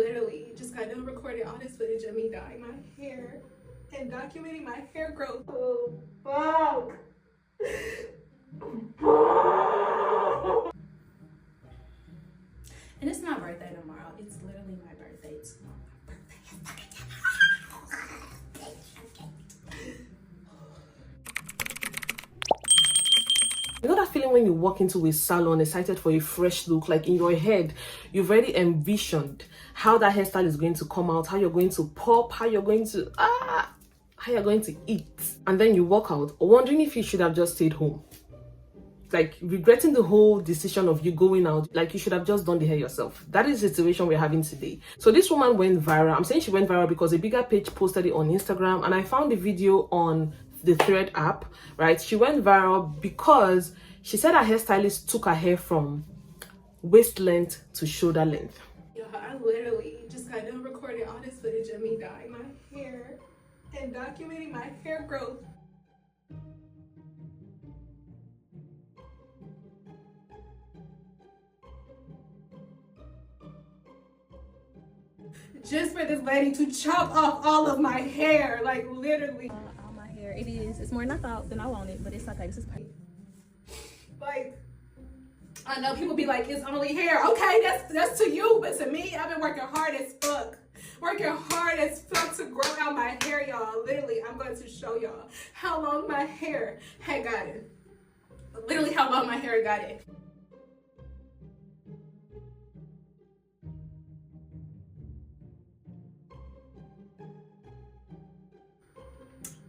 literally just got done recording all this footage of me dyeing my hair and documenting my hair growth. Oh, fuck. And it's my birthday tomorrow. It's literally my birthday tomorrow. You know that feeling when you walk into a salon excited for a fresh look, like in your head, you've already envisioned how that hairstyle is going to come out, how you're going to pop, how you're going to eat. And then you walk out wondering if you should have just stayed home. Like regretting the whole decision of you going out, like you should have just done the hair yourself. That is the situation we're having today. So this woman went viral. I'm saying she went viral because a bigger page posted it on Instagram, and I found the video on the Thread app, right? She went viral because she said her hairstylist took her hair from waist length to shoulder length. Yo, I literally just got done recording all this footage of me dyeing my hair and documenting my hair growth. Just for this lady to chop off all of my hair, like literally. All my hair, it's more than I thought than I wanted, but it's okay, this is perfect. Like, I know people be like, it's only hair. Okay, that's to you, but to me, I've been working hard as fuck. To grow out my hair, y'all. Literally, I'm going to show y'all how long my hair had gotten. Literally how long my hair got it.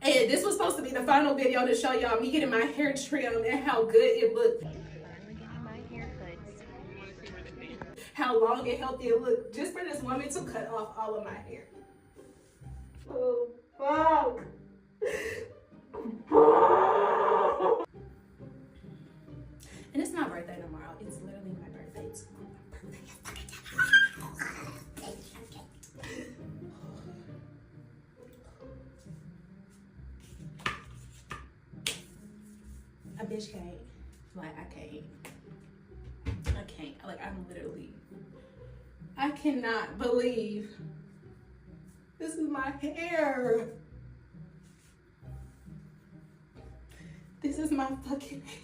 And this was supposed to be the final video to show y'all me getting my hair trimmed and how good it looked. How long and healthy it looked. Just for this woman to cut off all of my hair. Oh, fuck. And it's my birthday tomorrow. It's literally my birthday tomorrow. A bitch can't. Like, I can't. Like, I cannot believe this is my hair. This is my fucking hair.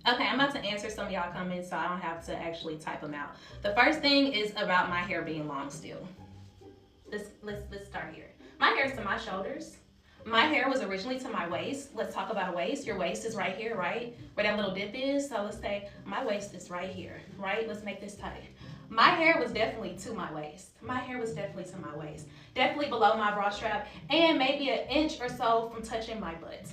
Okay, I'm about to answer some of y'all comments so I don't have to actually type them out. The first thing is about my hair being long still. Let's start here. My hair is to my shoulders. My hair was originally to my waist. Let's talk about a waist. Your waist is right here, right? Where that little dip is. So let's say my waist is right here, right? Let's make this tight. My hair was definitely to my waist. Definitely below my bra strap and maybe an inch or so from touching my butt.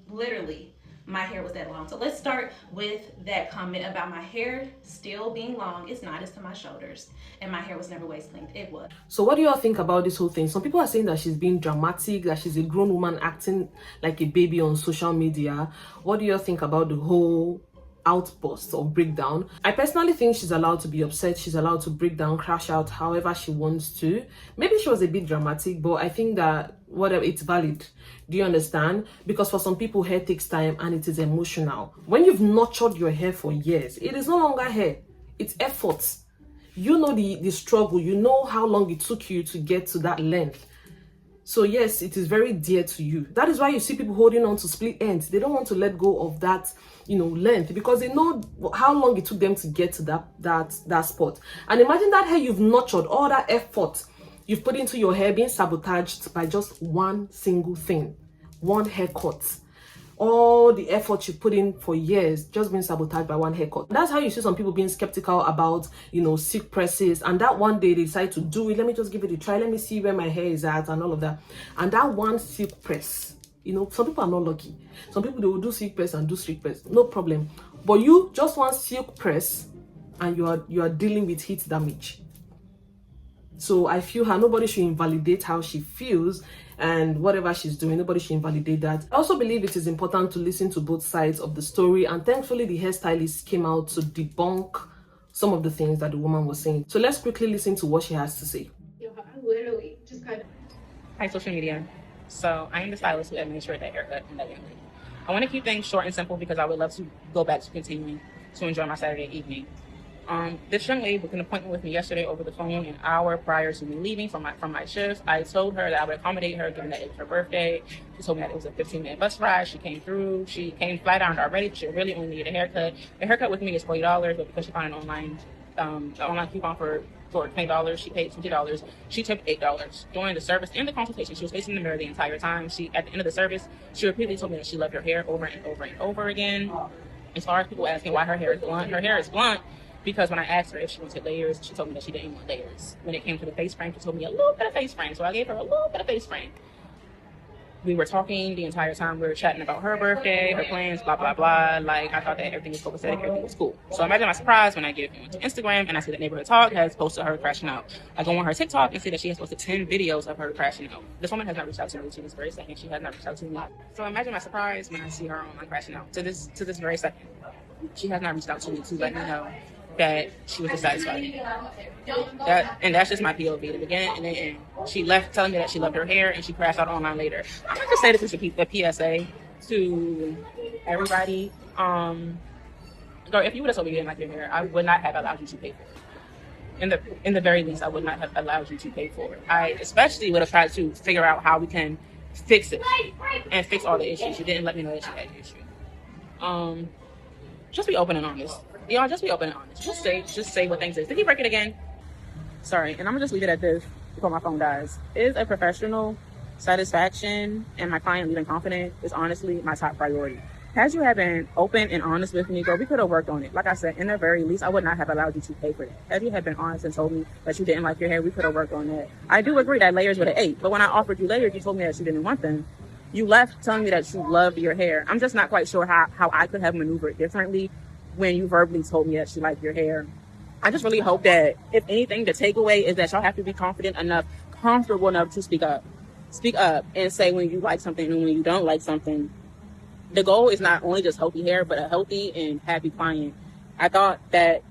Literally, my hair was that long. So let's start with that comment about my hair still being long. It's not, it's to my shoulders. And my hair was never waist length. It was. So what do y'all think about this whole thing? Some people are saying that she's being dramatic, that she's a grown woman acting like a baby on social media. What do y'all think about the whole outburst or breakdown? I personally think she's allowed to be upset. She's allowed to break down, crash out however she wants to. Maybe she was a bit dramatic, but I think that whatever, it's valid. Do you understand? Because for some people, hair takes time and it is emotional. When you've nurtured your hair for years, it is no longer hair, it's effort. You know the struggle, you know how long it took you to get to that length. So yes, it is very dear to you. That is why you see people holding on to split ends. They don't want to let go of that, length, because they know how long it took them to get to that spot. And imagine that hair you've nurtured, all that effort you've put into your hair being sabotaged by just one single thing, one haircut. All the effort you put in for years just being sabotaged by one haircut. That's how you see some people being skeptical about, silk presses, and that one day they decide to do it. Let me just give it a try. Let me see where my hair is at and all of that. And that one silk press, some people are not lucky. Some people, they will do silk press and do silk press, no problem. But you just want silk press and you are dealing with heat damage. So I feel nobody should invalidate how she feels and whatever she's doing. Nobody should invalidate that. I also believe it is important to listen to both sides of the story, and thankfully the hairstylist came out to debunk some of the things that the woman was saying. So let's quickly listen to what she has to say. Hi, social media. So I am the stylist who administrates that haircut and that young lady. I want to keep things short and simple because I would love to go back to continuing to enjoy my Saturday evening. This young lady booked an appointment with me yesterday over the phone an hour prior to me leaving from my shift. I told her that I would accommodate her given that it was her birthday. She told me that it was a 15-minute bus ride. She came through. She came flat ironed already. She really only needed a haircut. The haircut with me is $40, but because she found an online coupon for $20, she paid $20. She tipped $8 during the service and the consultation. She was facing the mirror the entire time. At the end of the service, she repeatedly told me that she loved her hair over and over and over again. As far as people asking why her hair is blunt because when I asked her if she wanted layers, she told me that she didn't want layers. When it came to the face frame, she told me a little bit of face frame, so I gave her a little bit of face frame. We were talking the entire time. We were chatting about her birthday, her plans, blah, blah, blah. Like, I thought that everything was copacetic, everything was cool. So imagine my surprise when I get onto Instagram and I see that Neighborhood Talk has posted her crashing out. I go on her TikTok and see that she has posted 10 videos of her crashing out. This woman has not reached out to me to this very second. She has not reached out to me. So imagine my surprise when I see her online crashing out. To this very second. She has not reached out to me to let me know that she was dissatisfied. That's just my POV at the beginning and the end. She left telling me that she loved her hair and she crashed out online later. I'm gonna just say this is a PSA to everybody. Girl, if you would have told me you didn't like your hair, I would not have allowed you to pay for it. In the very least, I would not have allowed you to pay for it. I especially would have tried to figure out how we can fix it and fix all the issues. You didn't let me know that you had an issue. Just be open and honest. Y'all, just be open and honest. Just say what things is. Did he break it again? Sorry, and I'm gonna just leave it at this before my phone dies. Is a professional satisfaction and my client leaving confident is honestly my top priority. Had you have been open and honest with me, girl, we could have worked on it. Like I said, in the very least, I would not have allowed you to pay for that. Had you have been honest and told me that you didn't like your hair, we could have worked on that. I do agree that layers would have ate, but when I offered you layers, you told me that you didn't want them. You left telling me that you loved your hair. I'm just not quite sure how I could have maneuvered differently when you verbally told me that you liked your hair. I just really hope that, if anything, the takeaway is that y'all have to be confident enough, comfortable enough to speak up. Speak up and say when you like something and when you don't like something. The goal is not only just healthy hair, but a healthy and happy client. I thought that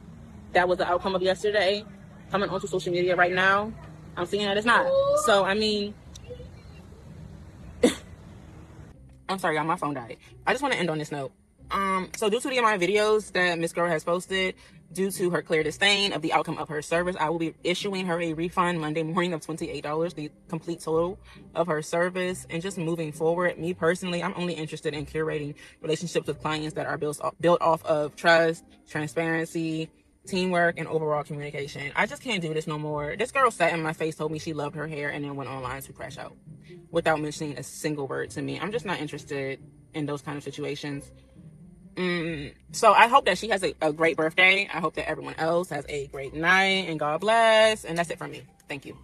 was the outcome of yesterday. Coming onto social media right now, I'm seeing that it's not. So, I mean, I'm sorry, y'all, my phone died. I just want to end on this note. So due to the amount of videos that Miss Girl has posted, due to her clear disdain of the outcome of her service, I will be issuing her a refund Monday morning of $28, the complete total of her service. And just moving forward, me personally, I'm only interested in curating relationships with clients that are built off of trust, transparency, teamwork, and overall communication. I just can't do this no more. This girl sat in my face, told me she loved her hair, and then went online to crash out without mentioning a single word to me. I'm just not interested in those kind of situations. So I hope that she has a great birthday. I hope that everyone else has a great night, and God bless. And that's it from me. Thank you.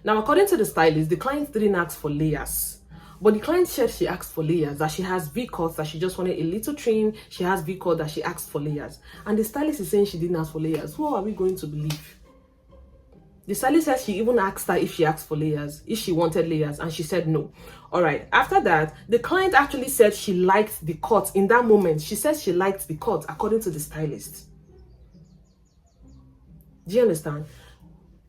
Now, according to the stylist, the client didn't ask for layers. But the client said she asked for layers, that she has V-cuts, that she just wanted a little trim. She has V-cut, that she asked for layers. And the stylist is saying she didn't ask for layers. Who are we going to believe? The stylist says she even asked her if she asked for layers, if she wanted layers, and she said no. All right. After that, the client actually said she liked the cut in that moment. She says she liked the cut according to the stylist. Do you understand?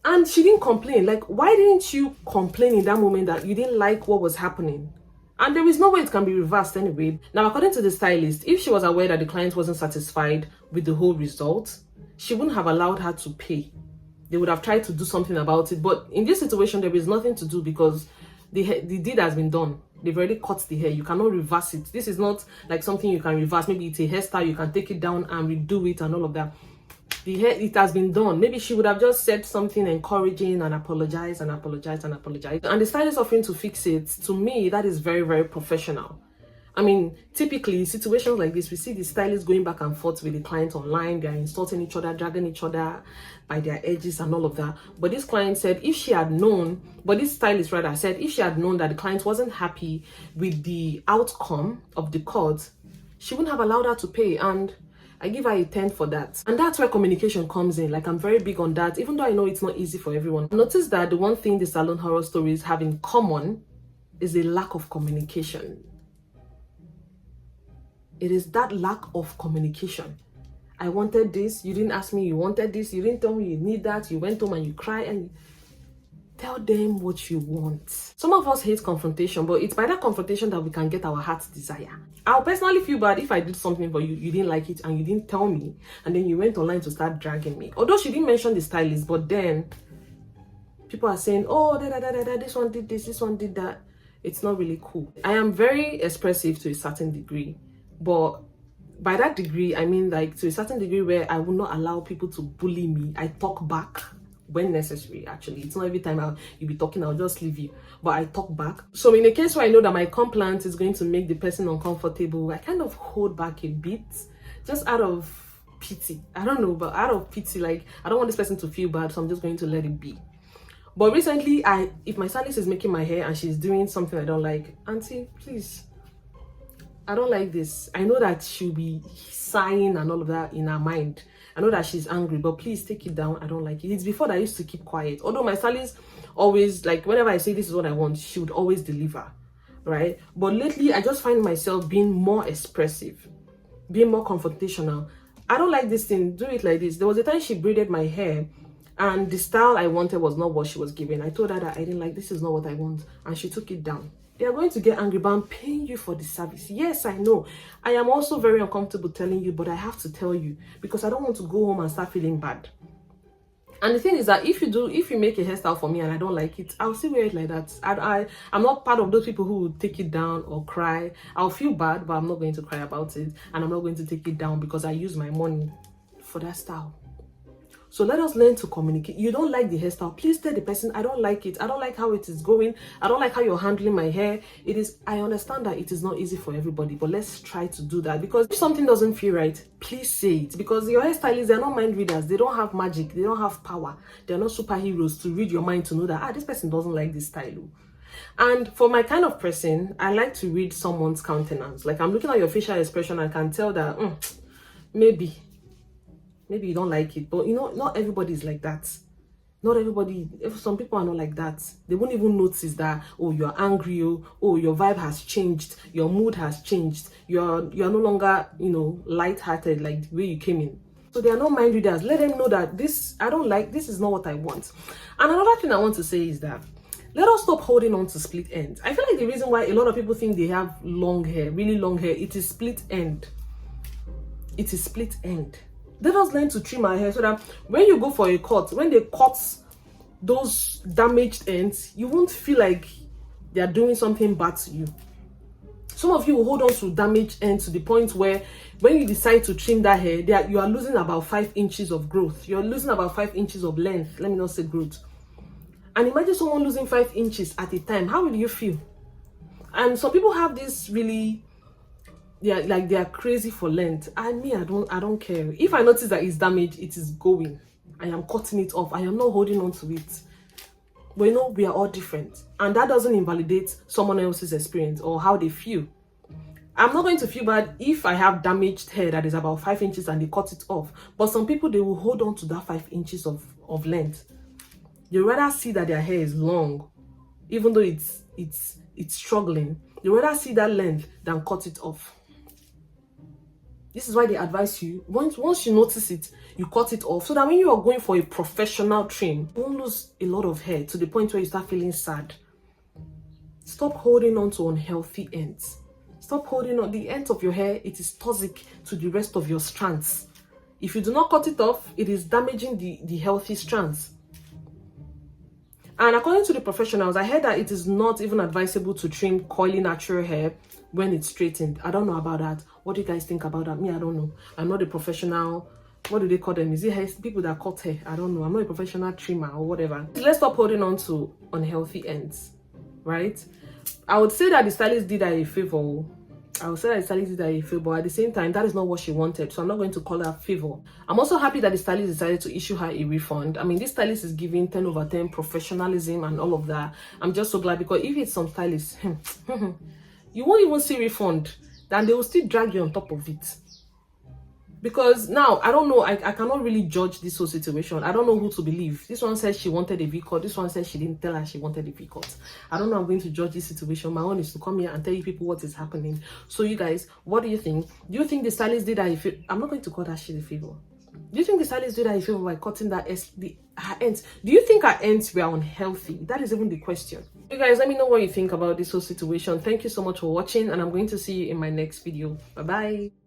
And she didn't complain. Like, why didn't you complain in that moment that you didn't like what was happening? And there is no way it can be reversed anyway. Now, according to the stylist, if she was aware that the client wasn't satisfied with the whole result, she wouldn't have allowed her to pay. They would have tried to do something about it. But in this situation, there is nothing to do because the deed has been done. They've already cut the hair. You cannot reverse it. This is not like something you can reverse. Maybe it's a hairstyle. You can take it down and redo it and all of that. The hair, it has been done. Maybe she would have just said something encouraging and apologized and apologized and apologized. And the stylist offering to fix it, to me, that is very, very professional. I mean, typically, situations like this, we see the stylists going back and forth with the client online. They are insulting each other, dragging each other by their edges and all of that. But this client said if she had known, but this stylist rather said if she had known that the client wasn't happy with the outcome of the cut, she wouldn't have allowed her to pay. And I give her a 10 for that. And that's where communication comes in. Like, I'm very big on that, even though I know it's not easy for everyone. Notice that the one thing the salon horror stories have in common is a lack of communication. It is that lack of communication. I wanted this, you didn't ask me you wanted this, you didn't tell me you need that, you went home and you cry, and Tell them what you want. Some of us hate confrontation, but it's by that confrontation that we can get our heart's desire. I'll personally feel bad if I did something for you, you didn't like it, and you didn't tell me, and then you went online to start dragging me. Although she didn't mention the stylist, but then people are saying, oh, this one did this one did that. It's not really cool. I am very expressive to a certain degree, but by that degree, I mean like to a certain degree where I will not allow people to bully me. I talk back when necessary. Actually, it's not every time you'll be talking, I'll just leave you, but I talk back. So in a case where I know that my complaint is going to make the person uncomfortable, I kind of hold back a bit, just out of pity. I don't know, but out of pity, like I don't want this person to feel bad, so I'm just going to let it be. But recently, if my stylist is making my hair and she's doing something I don't like, auntie, please, I don't like this. I know that she'll be sighing and all of that in her mind. I know that she's angry, but please take it down. I don't like it. It's before that I used to keep quiet. Although my stylist always, like, whenever I say this is what I want, she would always deliver, right? But lately, I just find myself being more expressive, being more confrontational. I don't like this thing. Do it like this. There was a time she braided my hair, and the style I wanted was not what she was giving. I told her that I didn't like, this is not what I want, and she took it down. They are going to get angry, but I'm paying you for the service. Yes, I know. I am also very uncomfortable telling you, but I have to tell you because I don't want to go home and start feeling bad. And the thing is that if you make a hairstyle for me and I don't like it, I'll still wear it like that. I'm not part of those people who will take it down or cry. I'll feel bad, but I'm not going to cry about it. And I'm not going to take it down because I use my money for that style. So let us learn to communicate. You don't like the hairstyle, please tell the person, I don't like it. I don't like how it is going. I don't like how you're handling my hair. I understand that it is not easy for everybody, but let's try to do that. Because if something doesn't feel right, please say it. Because your hairstylists, they're not mind readers. They don't have magic. They don't have power. They're not superheroes to read your mind to know that, this person doesn't like this style. And for my kind of person, I like to read someone's countenance. Like I'm looking at your facial expression, I can tell that maybe you don't like it, but you know, not everybody is like that. Not everybody. If some people are not like that, they won't even notice that, oh, you're angry, oh, your vibe has changed, your mood has changed, you're no longer, light-hearted like the way you came in. So they are not mind readers. Let them know that this, I don't like, this is not what I want. And another thing I want to say is that let us stop holding on to split ends. I feel like the reason why a lot of people think they have long hair, really long hair, it is split end. It is split end. Let us learn to trim our hair so that when you go for a cut, when they cut those damaged ends, you won't feel like they are doing something bad to you. Some of you will hold on to damaged ends to the point where when you decide to trim that hair, you are losing about 5 inches of growth. You're losing about 5 inches of length. Let me not say growth. And imagine someone losing 5 inches at a time. How will you feel? And some people have this really, they are crazy for length. And me, I don't care. If I notice that it's damaged, it is going. I am cutting it off. I am not holding on to it. But we are all different. And that doesn't invalidate someone else's experience or how they feel. I'm not going to feel bad if I have damaged hair that is about 5 inches and they cut it off. But some people, they will hold on to that 5 inches of length. They rather see that their hair is long, even though it's struggling. They rather see that length than cut it off. This is why they advise you, once you notice it, you cut it off, so that when you are going for a professional trim, you won't lose a lot of hair to the point where you start feeling sad. Stop holding on to unhealthy ends. Stop holding on. The ends of your hair, it is toxic to the rest of your strands. If you do not cut it off, it is damaging the healthy strands. And according to the professionals, I heard that it is not even advisable to trim coily natural hair when it's straightened. I don't know about that. What do you guys think about that? Me, I don't know. I'm not a professional. What do they call them? Is it hair, people that cut hair? I don't know. I'm not a professional trimmer or whatever. Let's stop holding on to unhealthy ends, right? I would say that the stylist did her a favor. But at the same time, that is not what she wanted. So I'm not going to call her a favor. I'm also happy that the stylist decided to issue her a refund. I mean, this stylist is giving 10 over 10 professionalism and all of that. I'm just so glad, because if it's some stylists, you won't even see refund. Then they will still drag you on top of it. Because now, I don't know, I cannot really judge this whole situation. I don't know who to believe. This one says she wanted a V-cut. This one says she didn't tell her she wanted a V-cut. I don't know, I'm going to judge this situation. My own is to come here and tell you people what is happening. So you guys, what do you think? Do you think the stylist did her a favor? I'm not going to call that shit a favor. Do you think the stylist did that a favor by cutting that her ends? Do you think her ends were unhealthy? That is even the question. You guys, let me know what you think about this whole situation. Thank you so much for watching, and I'm going to see you in my next video. Bye bye.